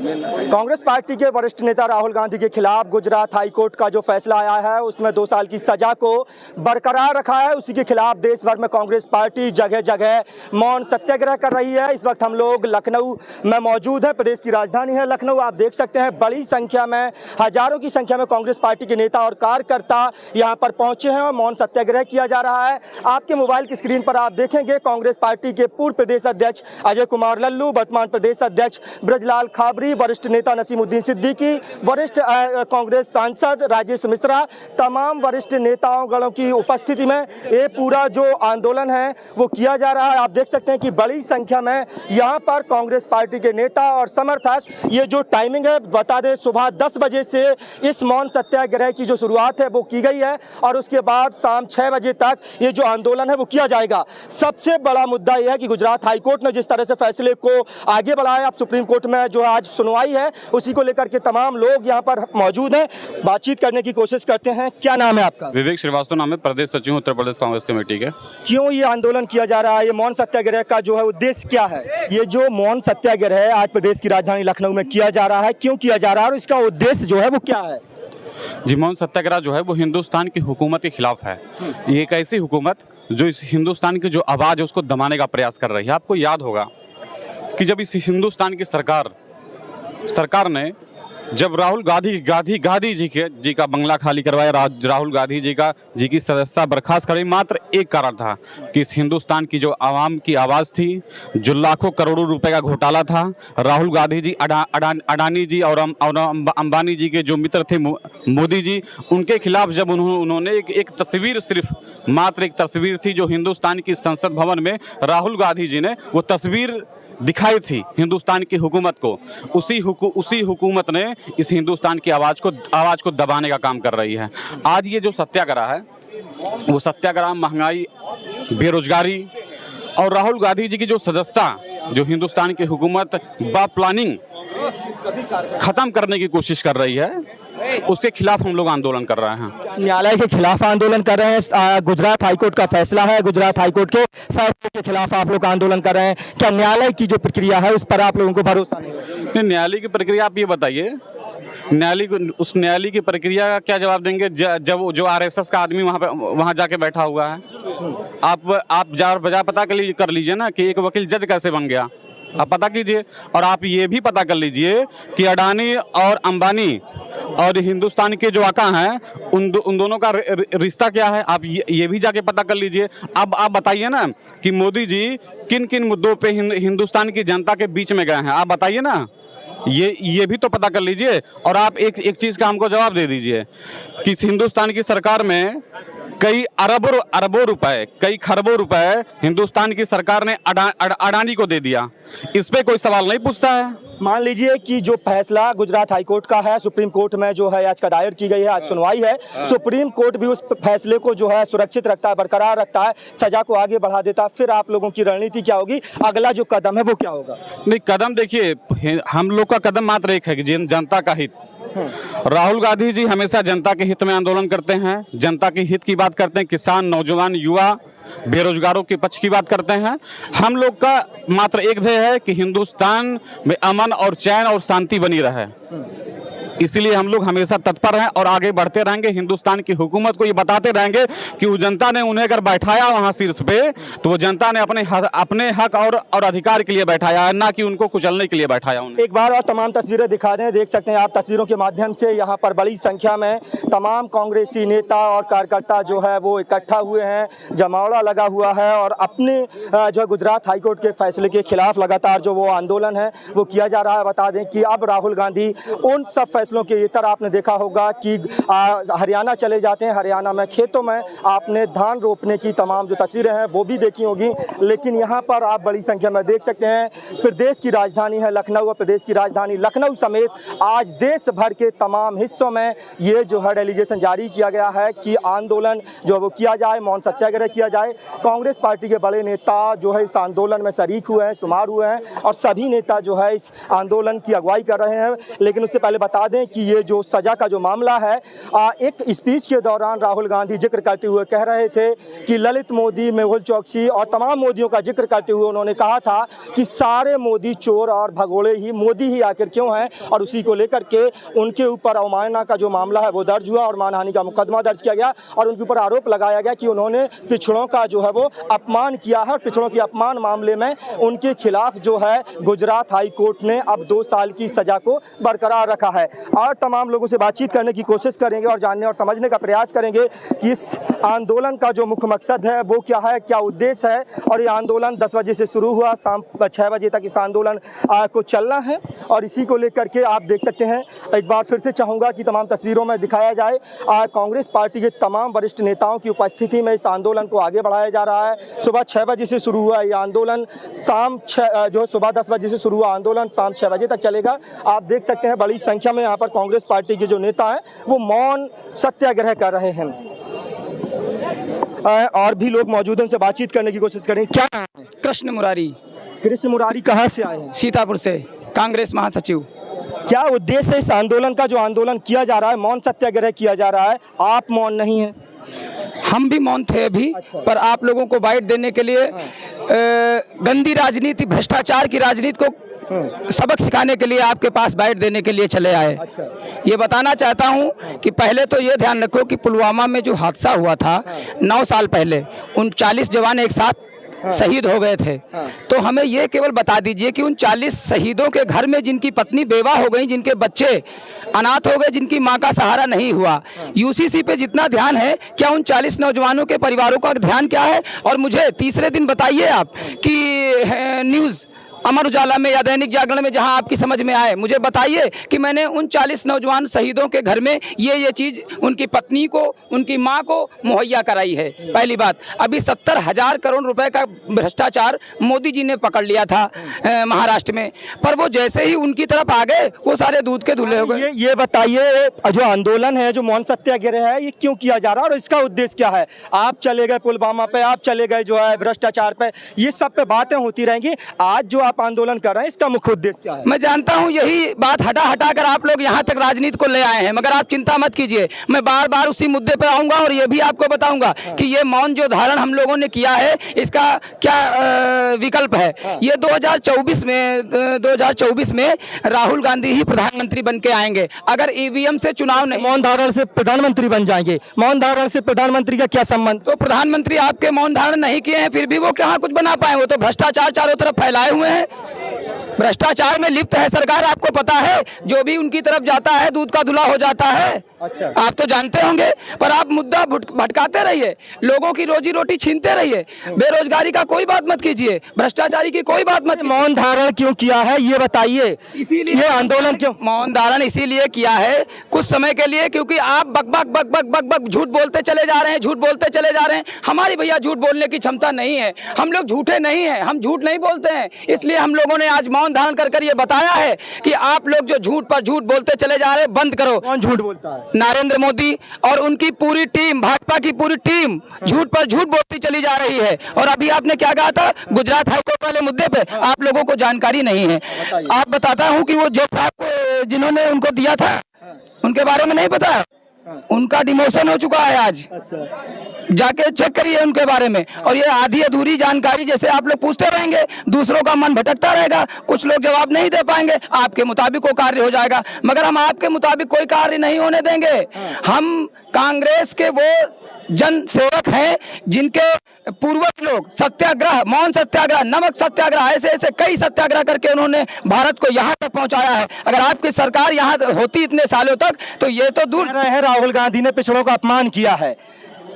Congress party के वरिष्ठ नेता राहुल गांधी के खिलाफ गुजरात हाईकोर्ट का जो फैसला आया है उसमें 2 साल की सजा को बरकरार रखा है। उसी के खिलाफ देश भर में कांग्रेस पार्टी जगह जगह मौन सत्याग्रह कर रही है। इस वक्त हम लोग लखनऊ में मौजूद हैं, प्रदेश की राजधानी है लखनऊ। आप देख सकते हैं बड़ी संख्या में, हजारों की संख्या में कांग्रेस पार्टी के नेता और कार्यकर्ता यहाँ पर पहुंचे हैं और मौन सत्याग्रह किया जा रहा है। आपके मोबाइल की स्क्रीन पर आप देखेंगे कांग्रेस पार्टी के पूर्व प्रदेश अध्यक्ष अजय कुमार लल्लू, वर्तमान प्रदेश अध्यक्ष ब्रजलाल खाबरी, वरिष्ठ नेता नसीमुद्दीन सिद्दीकी, वरिष्ठ कांग्रेस सांसद राजेश मिश्रा, तमाम वरिष्ठ नेताओं गणों की उपस्थिति में ये पूरा जो आंदोलन है वो किया जा रहा है। आप देख सकते हैं कि बड़ी संख्या में यहाँ पर कांग्रेस पार्टी के नेता और समर्थक, ये जो टाइमिंग है बता दें, सुबह 10 बजे से इस मौन सत्याग्रह की जो शुरुआत है वो की गई है और उसके बाद शाम 6 बजे तक ये जो आंदोलन है वो किया जाएगा। सबसे बड़ा मुद्दा यह है कि गुजरात हाईकोर्ट ने जिस तरह से फैसले को आगे बढ़ाया, अब सुप्रीम कोर्ट में जो आज सुनवाई है उसी को लेकर के तमाम लोग यहाँ पर मौजूद हैं, बातचीत करने की कोशिश करते हैं। क्या नाम है आपका? विवेक श्रीवास्तव नाम है, प्रदेश सचिव उत्तर प्रदेश कांग्रेस कमेटी के। क्यों ये आंदोलन किया जा रहा है? ये मौन सत्याग्रह का जो है उद्देश्य क्या है? ये जो मौन सत्याग्रह है आज प्रदेश की राजधानी लखनऊ में किया जा रहा है, क्यों किया जा रहा है और इसका उद्देश्य जो है वो क्या है? जी, मौन सत्याग्रह जो है वो हिंदुस्तान की हुकूमत के खिलाफ है। ये एक ऐसी हुकूमत जो इस हिंदुस्तान की जो आवाज़ है उसको दबाने का प्रयास कर रही है। आपको याद होगा कि जब इस हिंदुस्तान की सरकार ने जब राहुल गांधी जी का बंगला खाली करवाया, राहुल गांधी जी की सदस्यता बर्खास्त कराई, मात्र एक कारण था कि इस हिंदुस्तान की जो आवाम की आवाज़ थी, जो लाखों करोड़ों रुपए का घोटाला था, राहुल गांधी जी, अडानी जी और अंबानी जी के जो मित्र थे मोदी जी, उनके खिलाफ जब उन्होंने एक तस्वीर, सिर्फ मात्र एक तस्वीर थी जो हिंदुस्तान की संसद भवन में राहुल गांधी जी ने वो तस्वीर दिखाई थी हिंदुस्तान की हुकूमत को, उसी हुकूमत ने इस हिंदुस्तान की आवाज़ को दबाने का काम कर रही है। आज ये जो सत्याग्रह है वो सत्याग्रह महंगाई, बेरोजगारी और राहुल गांधी जी की जो सदस्यता जो हिंदुस्तान की हुकूमत प्लानिंग खत्म करने की कोशिश कर रही है, उसके खिलाफ हम लोग आंदोलन कर रहे हैं। न्यायालय के खिलाफ आंदोलन कर रहे हैं। गुजरात हाईकोर्ट का फैसला है, गुजरात हाईकोर्ट के फैसले के खिलाफ आप लोग आंदोलन कर रहे हैं। क्या न्यायालय की जो प्रक्रिया है उस पर आप लोगों को भरोसा नहीं? न्यायालय की प्रक्रिया, आप ये बताइए, उस न्यायालय की प्रक्रिया का क्या जवाब देंगे जब जो आरएसएस का आदमी वहाँ जाके बैठा हुआ है? आप बजा पता कर लीजिए ना कि एक वकील जज कैसे बन गया, आप पता कीजिए। और आप ये भी पता कर लीजिए कि अडानी और अंबानी और हिंदुस्तान के जो आका हैं उन दोनों का रिश्ता क्या है, आप ये भी जाके पता कर लीजिए। अब आप बताइए ना कि मोदी जी किन किन मुद्दों पे हिंदुस्तान की जनता के बीच में गए हैं, आप बताइए ना, ये भी तो पता कर लीजिए। और आप एक चीज़ का हमको जवाब दे दीजिए कि हिंदुस्तान की सरकार में कई अरबों रुपए, कई खरबों रुपए हिंदुस्तान की सरकार ने अडानी को दे दिया, इस पे कोई सवाल नहीं पूछता है। मान लीजिए कि जो फैसला गुजरात हाईकोर्ट का है, सुप्रीम कोर्ट में जो है याचिका दायर की गई है, आज सुनवाई है, सुप्रीम कोर्ट भी उस फैसले को जो है सुरक्षित रखता है, बरकरार रखता है, सजा को आगे बढ़ा देता है, फिर आप लोगों की रणनीति क्या होगी? अगला जो कदम है वो क्या होगा? नहीं, कदम देखिए, हम लोग का कदम मात्र एक है कि जनता का हित। राहुल गांधी जी हमेशा जनता के हित में आंदोलन करते हैं, जनता के हित की बात करते हैं, किसान, नौजवान, युवा, बेरोजगारों के पक्ष की बात करते हैं। हम लोग का मात्र एक ध्येय है कि हिंदुस्तान में अमन और चैन और शांति बनी रहे, इसीलिए हम लोग हमेशा तत्पर हैं और आगे बढ़ते रहेंगे। हिंदुस्तान की हुकूमत को ये बताते रहेंगे कि वो जनता ने उन्हें अगर बैठाया वहाँ शीर्ष पे, तो वो जनता ने अपने हक और अधिकार के लिए बैठाया है, ना कि उनको कुचलने के लिए बैठाया उन्हें। एक बार और तमाम तस्वीरें दिखा दें, देख सकते हैं आप तस्वीरों के माध्यम से, यहाँ पर बड़ी संख्या में तमाम कांग्रेसी नेता और कार्यकर्ता जो है वो इकट्ठा हुए हैं, जमावड़ा लगा हुआ है और अपने जो गुजरात हाईकोर्ट के फैसले के खिलाफ लगातार जो वो आंदोलन है वो किया जा रहा है। बता दें कि अब राहुल गांधी उन सब फैसलों के इतर आपने देखा होगा कि हरियाणा चले जाते हैं, हरियाणा में खेतों में आपने धान रोपने की तमाम जो तस्वीरें हैं वो भी देखी होगी, लेकिन यहाँ पर आप बड़ी संख्या में देख सकते हैं प्रदेश की राजधानी है लखनऊ और प्रदेश की राजधानी लखनऊ समेत आज देश भर के तमाम हिस्सों में ये जो है डेलीगेशन जारी किया गया है कि आंदोलन जो वो किया जाए, मौन सत्याग्रह किया जाए। कांग्रेस पार्टी के बड़े नेता जो है इस आंदोलन में शरीक हुए हैं, शुमार हुए हैं और सभी नेता जो है इस आंदोलन की अगुवाई कर रहे हैं। लेकिन उससे पहले बता दें कि ये जो सज़ा का जो मामला है, एक स्पीच के दौरान राहुल गांधी जिक्र करते हुए कह रहे थे कि ललित मोदी, मेहुल चोकसी और तमाम मोदियों का जिक्र करते हुए उन्होंने कहा था कि सारे मोदी चोर और भगोड़े ही, मोदी ही आखिर क्यों हैं, और उसी को लेकर के उनके ऊपर अवमानना का जो मामला है वो दर्ज हुआ और मानहानि का मुकदमा दर्ज किया गया और उनके ऊपर आरोप लगाया गया कि उन्होंने पिछड़ों का जो है वो अपमान किया है। और पिछड़ों के अपमान मामले में उनके खिलाफ जो है गुजरात हाई कोर्ट ने अब 2 साल की सजा को बरकरार रखा है। और तमाम लोगों से बातचीत करने की कोशिश करेंगे और जानने और समझने का प्रयास करेंगे कि इस आंदोलन का जो मुख्य मकसद है वो क्या है, क्या उद्देश्य है। और ये आंदोलन 10 बजे से शुरू हुआ, शाम 6 बजे तक इस आंदोलन को चलना है और इसी को लेकर के आप देख सकते हैं। एक बार फिर से चाहूँगा कि तमाम तस्वीरों में दिखाया जाए, कांग्रेस पार्टी के तमाम वरिष्ठ नेताओं की उपस्थिति में इस आंदोलन को आगे बढ़ाया जा रहा है। सुबह 6 बजे से शुरू हुआ ये आंदोलन, सुबह 10 बजे से शुरू हुआ आंदोलन शाम 6 बजे तक चलेगा। आप देख सकते हैं बड़ी संख्या में यहाँ पर कांग्रेस पार्टी के जो नेता हैं वो मौन सत्याग्रह कर रहे हैं। और भी लोग मौजूद हैं, उनसे बातचीत करने की कोशिश करेंगे। क्या नाम है? कृष्ण मुरारी। कृष्ण मुरारी कहाँ से आए हैं? सीतापुर से, कांग्रेस महासचिव। क्या उद्देश्य है इस आंदोलन का? जो आंदोलन किया जा रहा है, मौन सत्याग्रह किया जा रहा है, आप मौन नहीं हैं? हम भी मौन थे अभी। अच्छा। पर आप लोगों को बाइट देने के लिए गंदी राजनीति, भ्रष्टाचार की राजनीति को सबक सिखाने के लिए आपके पास बाइट देने के लिए चले आए। अच्छा। ये बताना चाहता हूँ कि पहले तो ये ध्यान रखो कि पुलवामा में जो हादसा हुआ था 9 साल पहले, उन 40 जवान एक साथ शहीद हो गए थे। तो हमें ये केवल बता दीजिए कि उन 40 शहीदों के घर में जिनकी पत्नी बेवा हो गई, जिनके बच्चे अनाथ हो गए, जिनकी मां का सहारा नहीं हुआ, यूसीसी पे जितना ध्यान है, क्या उन 40 नौजवानों के परिवारों का ध्यान क्या है? और मुझे तीसरे दिन बताइए आप कि न्यूज़ अमर उजाला में या दैनिक जागरण में, जहां आपकी समझ में आए, मुझे बताइए कि मैंने उन 40 नौजवान शहीदों के घर में ये चीज़ उनकी पत्नी को, उनकी मां को मुहैया कराई है। पहली बात, अभी 70,000 करोड़ रुपए का भ्रष्टाचार मोदी जी ने पकड़ लिया था महाराष्ट्र में, पर वो जैसे ही उनकी तरफ आ गए वो सारे दूध के धुले हो गए। ये बताइए, जो आंदोलन है, जो मौन सत्याग्रह है, ये क्यों किया जा रहा है और इसका उद्देश्य क्या है? आप चले गए पुलवामा पे, आप चले गए जो है भ्रष्टाचार पे, ये सब पे बातें होती रहेंगी। आज जो आप आंदोलन कर रहे हैं, इसका मुख्य उद्देश्य क्या है? मैं जानता हूं यही बात हटा कर आप लोग यहां तक राजनीति को ले आए हैं, मगर आप चिंता मत कीजिए, मैं बार बार उसी मुद्दे पर आऊंगा और ये भी आपको बताऊंगा कि ये मौन जो धारण हम लोगों ने किया है, इसका क्या विकल्प है। ये 2024 में राहुल गांधी ही प्रधानमंत्री बन के आएंगे अगर ईवीएम से चुनाव नहीं। मौन धारण से प्रधानमंत्री बन जाएंगे? मौन धारण से प्रधानमंत्री का क्या संबंध? तो प्रधानमंत्री आपके मौन धारण नहीं किए हैं, फिर भी वो कहाँ कुछ बना पाए? वो तो भ्रष्टाचार चारों तरफ फैलाए हुए हैं, भ्रष्टाचार में लिप्त है सरकार। आपको पता है, जो भी उनकी तरफ जाता है दूध का धुला हो जाता है। अच्छा। आप तो जानते होंगे, पर आप मुद्दा भटकाते रहिए, लोगों की रोजी रोटी छीनते रहिए, बेरोजगारी का कोई बात मत कीजिए, भ्रष्टाचारी की कोई बात मत। मौन धारण क्यों किया है ये बताइए। इसीलिए ये आंदोलन क्यों? मौन धारण इसीलिए किया है कुछ समय के लिए, क्योंकि आप बक बक बक बक बक बक झूठ बोलते चले जा रहे हैं, झूठ बोलते चले जा रहे हैं। हमारी भैया झूठ बोलने की क्षमता नहीं है, हम लोग झूठे नहीं हैं, हम झूठ नहीं बोलते हैं। इसलिए हम लोगों ने आज मौन धारण कर ये बताया है कि आप लोग जो झूठ पर झूठ बोलते चले जा रहे हैं, बंद करो। कौन झूठ बोलता है? नरेंद्र मोदी और उनकी पूरी टीम, भाजपा की पूरी टीम झूठ पर झूठ बोलती चली जा रही है। और अभी आपने क्या कहा था गुजरात हाईकोर्ट वाले मुद्दे पे, आप लोगों को जानकारी नहीं है। आप बताता हूं कि वो जज साहब को जिन्होंने उनको दिया था, उनके बारे में नहीं पता, उनका डिमोशन हो चुका है आज। जाके चेक करिए उनके बारे में। और ये आधी अधूरी जानकारी जैसे आप लोग पूछते रहेंगे, दूसरों का मन भटकता रहेगा, कुछ लोग जवाब नहीं दे पाएंगे, आपके मुताबिक वो कार्य हो जाएगा, मगर हम आपके मुताबिक कोई कार्य नहीं होने देंगे। हम कांग्रेस के वो जन सेवक हैं जिनके पूर्वज लोग सत्याग्रह, मौन सत्याग्रह, नमक सत्याग्रह, ऐसे ऐसे कई सत्याग्रह करके उन्होंने भारत को यहाँ तक पहुँचाया है। अगर आपकी सरकार यहाँ होती इतने सालों तक, तो ये तो दूर है। राहुल गांधी ने पिछड़ों का अपमान किया है,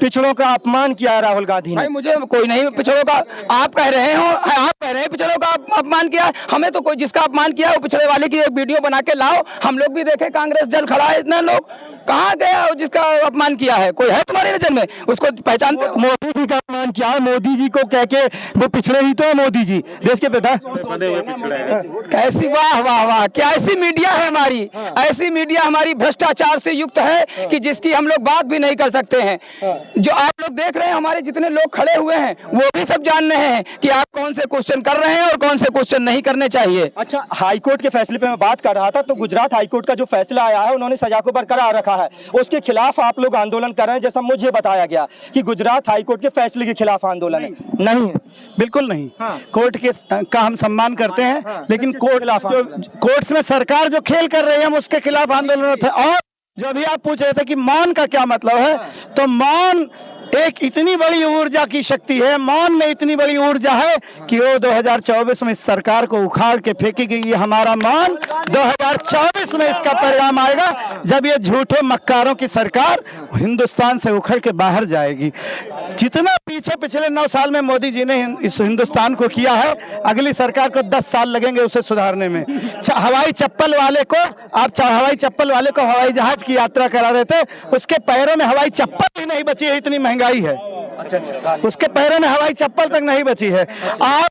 पिछड़ों का अपमान किया है राहुल गांधी ने। भाई मुझे कोई नहीं पिछड़ों का, आप कह रहे हो, आप कह रहे हैं पिछड़ों का अपमान किया, हमें तो कोई जिसका अपमान किया वो पिछड़े वाले की एक वीडियो बना के लाओ, हम लोग भी देखें। कांग्रेस जल खड़ा है, इतने लोग कहाँ गया जिसका अपमान किया है? कोई है तुम्हारी नजर में उसको पहचानते? मोदी जी का अपमान किया है, मोदी जी को कह के वो पिछड़े ही तो है। मोदी जी देश के प्रधान, कैसी, वाह वाह वाह, क्या ऐसी मीडिया है हमारी, ऐसी मीडिया हमारी भ्रष्टाचार से युक्त है कि जिसकी हम लोग बात भी नहीं कर सकते हैं। जो आप लोग देख रहे हैं, हमारे जितने लोग खड़े हुए हैं वो भी सब जान रहे हैं कि आप कौन से क्वेश्चन कर रहे हैं और कौन से क्वेश्चन नहीं करने चाहिए। अच्छा, हाईकोर्ट के फैसले पे मैं बात कर रहा था, तो गुजरात हाईकोर्ट का जो फैसला आया है, उन्होंने सजा को बरकरार रखा है, उसके खिलाफ आप लोग आंदोलन कर रहे हैं, जैसा मुझे बताया गया कि गुजरात हाईकोर्ट के फैसले के खिलाफ आंदोलन है। नहीं है, बिल्कुल नहीं। हाँ। कोर्ट के का हम सम्मान करते हैं, हाँ। लेकिन किसके खिलाफ आंदोलन? कोर्ट्स में सरकार जो खेल कर रही है हम उसके खिलाफ आंदोलन होता है। और जो अभी आप पूछ रहे थे कि मौन का क्या मतलब है, तो मौन एक इतनी बड़ी ऊर्जा की शक्ति है, मौन में इतनी बड़ी ऊर्जा है कि वो 2024 में इस सरकार को उखाड़ के फेंकेगी। ये हमारा मौन 2024 में इसका परिणाम आएगा, जब ये झूठे मक्कारों की सरकार हिंदुस्तान से उखड़ के बाहर जाएगी। जितना पीछे पिछले 9 साल में मोदी जी ने इस हिंदुस्तान को किया है, अगली सरकार को 10 साल लगेंगे उसे सुधारने में। हवाई चप्पल वाले को हवाई चप्पल वाले को हवाई जहाज की यात्रा करा रहे थे, उसके पैरों में हवाई चप्पल भी नहीं बची है, इतनी महंगाई है। उसके पैरों में हवाई चप्पल तक नहीं बची है। आप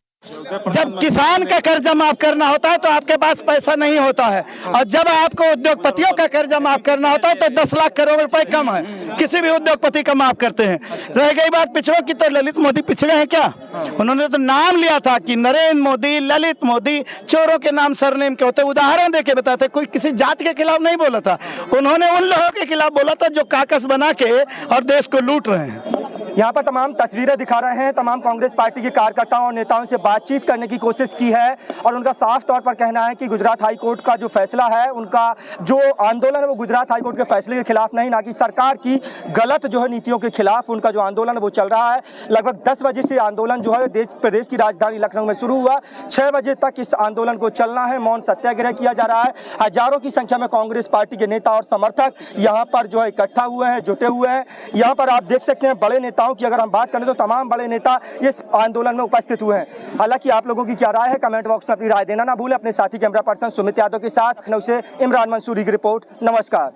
जब किसान का कर्जा माफ करना होता है तो आपके पास पैसा नहीं होता है, और जब आपको उद्योगपतियों का कर्जा माफ करना होता है तो 10 लाख करोड़ रुपए कम है, किसी भी उद्योगपति का माफ करते हैं। रह गई बात पिछड़ों की, तो ललित मोदी पिछड़े हैं क्या? उन्होंने तो नाम लिया था कि नरेंद्र मोदी, ललित मोदी, चोरों के नाम सरनेम के होते, उदाहरण देके बताते, कोई किसी जाति के खिलाफ नहीं बोला था। उन्होंने उन लोगों के खिलाफ बोला था जो काकस बना के और देश को लूट रहे हैं। यहाँ पर तमाम तस्वीरें दिखा रहे हैं, तमाम कांग्रेस पार्टी के कार्यकर्ताओं और नेताओं से बातचीत करने की कोशिश की है, और उनका साफ तौर पर कहना है कि गुजरात हाईकोर्ट का जो फैसला है, उनका जो आंदोलन है वो गुजरात हाईकोर्ट के फैसले के खिलाफ नहीं, ना कि सरकार की गलत जो है नीतियों के खिलाफ उनका जो आंदोलन है वो चल रहा है। लगभग 10 बजे से आंदोलन जो है प्रदेश की राजधानी लखनऊ में शुरू हुआ, 6 बजे तक इस आंदोलन को चलना है। मौन सत्याग्रह किया जा रहा है। हजारों की संख्या में कांग्रेस पार्टी के नेता और समर्थक यहाँ पर जो है इकट्ठा हुए हैं, जुटे हुए हैं। यहाँ पर आप देख सकते हैं बड़े नेताओं की अगर हम बात करें तो तमाम बड़े नेता इस आंदोलन में उपस्थित हुए हैं। हालांकि आप लोगों की क्या राय है, कमेंट बॉक्स में अपनी राय देना ना भूलें। अपने साथी कैमरा पर्सन सुमित यादव के साथ लखनऊ से इमरान मंसूरी की रिपोर्ट। नमस्कार।